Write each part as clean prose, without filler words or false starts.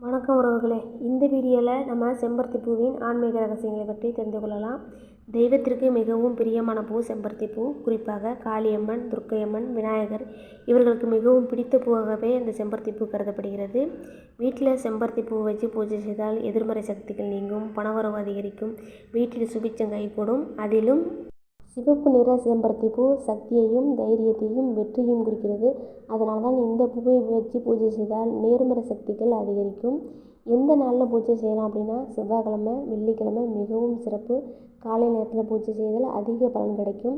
வணக்கம் உறவுகளே, இந்த வீடியோவில் நம்ம செம்பருத்தி பூவின் ஆன்மீக ரகசியங்களை பற்றி தெரிந்து கொள்ளலாம். தெய்வத்திற்கு மிகவும் பிரியமான பூ செம்பருத்தி பூ. குறிப்பாக காளியம்மன், துர்க்கையம்மன், விநாயகர் இவர்களுக்கு மிகவும் பிடித்த பூவாகவே இந்த செம்பருத்தி பூ கருதப்படுகிறது. வீட்டில் செம்பருத்தி பூ வச்சு பூஜை செய்தால் எதிர்மறை சக்திகள் நீங்கும், பணவரவு அதிகரிக்கும், வீட்டில் சுபிட்சம் கைகூடும். அதிலும் சிவப்பு நிற செம்பருத்தி பூ சக்தியையும் தைரியத்தையும் வெற்றியையும் குறிக்கிறது. அதனால தான் இந்த பூவை வச்சு பூஜை செய்தால் நேர்மறை சக்திகள் அதிகரிக்கும். எந்த நாளில் பூஜை செய்யலாம் அப்படின்னா, செவ்வாய்க்கிழமை, வெள்ளிக்கிழமை மிகவும் சிறப்பு. காலை நேரத்தில் பூஜை செய்தால் அதிக பலன் கிடைக்கும்.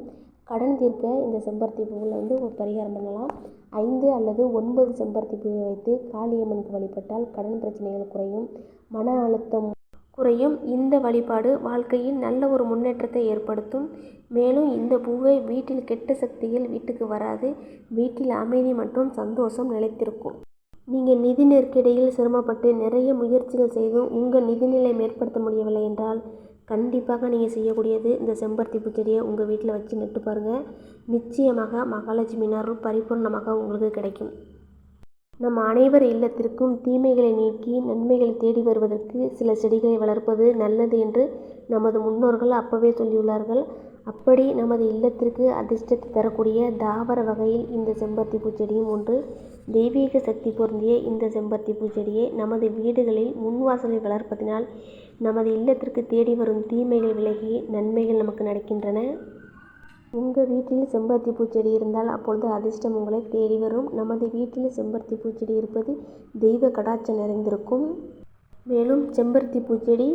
கடன் தீர்க்க இந்த செம்பருத்தி பூவில் ஒரு பரிகாரம் பண்ணலாம். 5 அல்லது 9 செம்பருத்தி பூவை வைத்து காளியம்மனுக்கு வழிபட்டால் கடன் பிரச்சனைகள் குறையும், மன அழுத்தம் குறையும். இந்த வழிபாடு வாழ்க்கையில் நல்ல ஒரு முன்னேற்றத்தை ஏற்படுத்தும். மேலும் இந்த பூவை வீட்டில் கெட்ட சக்திகள் வீட்டுக்கு வராது. வீட்டில் அமைதி மற்றும் சந்தோஷம் நிலைத்திருக்கும். நீங்கள் நிதி நெருக்கடியில் சிரமப்பட்டு நிறைய முயற்சிகள் செய்தும் உங்கள் நிதிநிலை மேற்படுத்த முடியவில்லை என்றால் கண்டிப்பாக நீங்கள் செய்யக்கூடியது இந்த செம்பருத்தி பூச்செடியை உங்கள் வீட்டில் வச்சு நட்டு பாருங்கள். நிச்சயமாக மகாலட்சுமி அருள் பரிபூர்ணமாக உங்களுக்கு கிடைக்கும். நம் அனைவர் இல்லத்திற்கும் தீமைகளை நீக்கி நன்மைகளை தேடி வருவதற்கு சில செடிகளை வளர்ப்பது நல்லது என்று நமது முன்னோர்கள் அப்பவே சொல்லியுள்ளார்கள். அப்படி நமது இல்லத்திற்கு அதிர்ஷ்டத்தை தரக்கூடிய தாவர வகையில் இந்த செம்பருத்தி பூச்செடியும் ஒன்று. தெய்வீக சக்தி பொருந்திய இந்த செம்பருத்தி பூச்செடியை நமது வீடுகளில் முன்வாசலில் வளர்ப்பதினால் நமது இல்லத்திற்கு தேடி வரும் தீமைகள் விலகி நன்மைகள் நமக்கு நடக்கின்றன. உங்கள் வீட்டில் செம்பருத்தி பூச்செடி இருந்தால் அப்பொழுது அதிர்ஷ்டம் உங்களை தேடி வரும். நமது வீட்டில் செம்பருத்தி பூச்செடி இருப்பது தெய்வ கடாட்சம் நிறைந்திருக்கும். மேலும் செம்பருத்தி பூச்செடி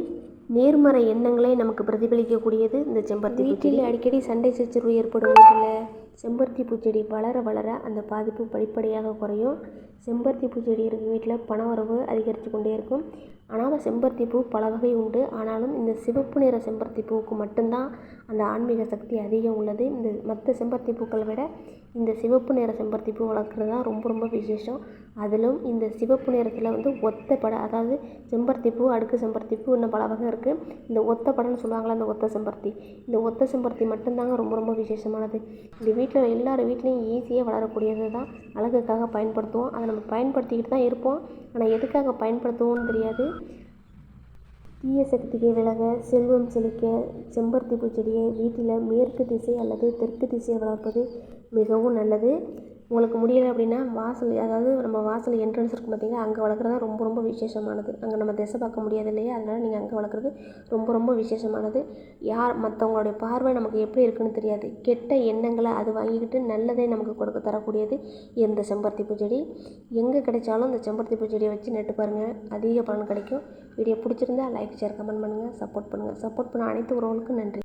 நேர்மறை எண்ணங்களை நமக்கு பிரதிபலிக்கக்கூடியது. இந்த செம்பருத்தி வீட்டில் அடிக்கடி சண்டை சச்சரவு ஏற்படும் வீட்டில் செம்பருத்தி பூச்செடி வளர வளர அந்த பாதிப்பு படிப்படியாக குறையும். செம்பருத்தி பூச்செடி இருக்கும் வீட்டில் பணவரவு அதிகரித்து கொண்டே இருக்கும். ஆனால் செம்பருத்தி பூ பல வகை உண்டு. ஆனாலும் இந்த சிவப்பு நிற செம்பருத்தி பூவுக்கு மட்டும்தான் அந்த ஆன்மீக சக்தி அதிகம் உள்ளது. இந்த மற்ற செம்பருத்தி பூக்களை விட இந்த சிவப்பு நிற செம்பருத்தி பூ வளர்க்குறது தான் ரொம்ப ரொம்ப விசேஷம். அதிலும் இந்த சிவப்பு நிறத்தில் ஒத்தப்படை, அதாவது செம்பருத்தி பூ அடுக்கு செம்பருத்தி பூ இன்னும் பல வகை இருக்குது. இந்த ஒத்தப்படைன்னு சொல்லுவாங்களா, அந்த ஒத்த செம்பருத்தி, இந்த ஒத்த செம்பருத்தி மட்டும்தாங்க ரொம்ப ரொம்ப விசேஷமானது. இந்த வீட்டில் எல்லார் வீட்லேயும் ஈஸியாக வளரக்கூடியது தான். அழகுக்காக பயன்படுத்துவோம். அதை நம்ம பயன்படுத்திக்கிட்டு தான் இருப்போம். ஆனால் எதுக்காக பயன்படுத்துவோம்னு தெரியாது. தீய சக்தியை விலக, செல்வம் செழிக்க செம்பருத்தி பூச்செடியை வீட்டில் மேற்கு திசை அல்லது தெற்கு திசையை வளர்ப்பது மிகவும் நல்லது. உங்களுக்கு முடியலை அப்படின்னா வாசல், அதாவது நம்ம வாசல் என்ட்ரன்ஸ் இருக்கும் பார்த்தீங்கன்னா, அங்கே வளர்க்குறது தான் ரொம்ப ரொம்ப விசேஷமானது. அங்கே நம்ம திசை பார்க்க முடியாது இல்லையா, அதனால் நீங்கள் அங்கே வளர்க்குறது ரொம்ப ரொம்ப விசேஷமானது. மற்றவங்களுடைய பார்வை நமக்கு எப்படி இருக்குன்னு தெரியாது. கெட்ட எண்ணங்களை அது வாங்கிக்கிட்டு நல்லதே நமக்கு தரக்கூடியது இந்த செம்பருத்தி பூச்செடி. எங்கே கிடைச்சாலும் இந்த செம்பருத்தி பூச்செடியை வச்சு நட்டு பாருங்கள், அதிக பலன் கிடைக்கும். வீடியோ பிடிச்சிருந்தா லைக், ஷேர், கமெண்ட் பண்ணுங்கள், சப்போர்ட் பண்ணுங்கள். சப்போர்ட் பண்ண அனைத்து உறவுகளுக்கும் நன்றி.